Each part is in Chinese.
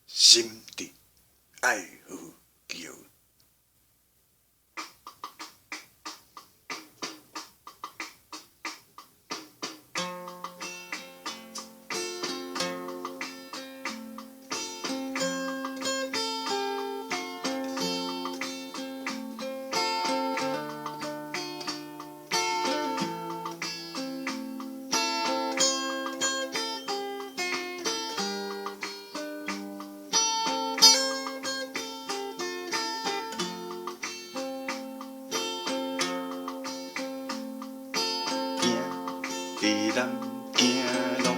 心伫爱呼叫。伫南行路，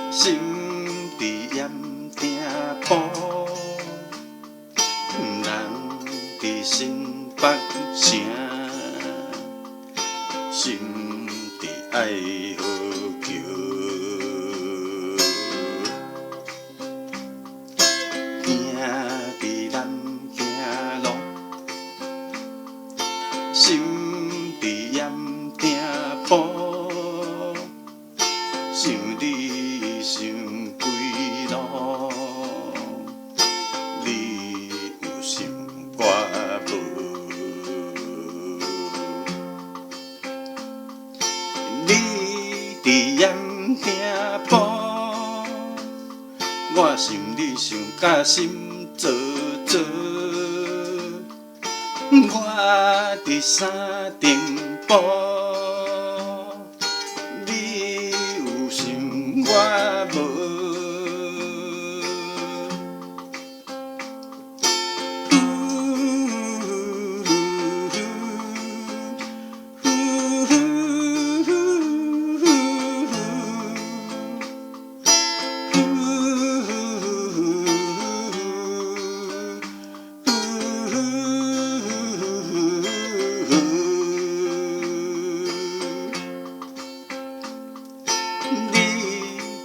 心伫盐埕埔，人伫新北城，心伫爱呼叫。行伫南行路，心伫盐埕埔，想你想几路，你有心我无。你伫盐埕埔，我想你想甲心做做。我伫山顶埔，你有心我无。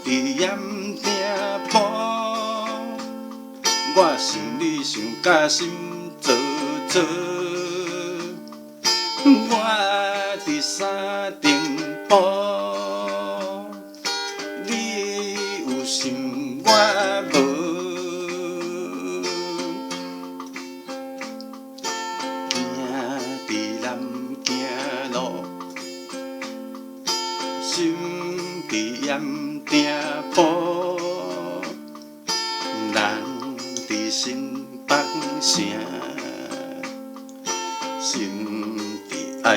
伫盐埕埔，我想你想甲心做做。我伫山顶埔，你有心我无。行伫南行路，心伫盐埕埔，人伫新北城，心伫爱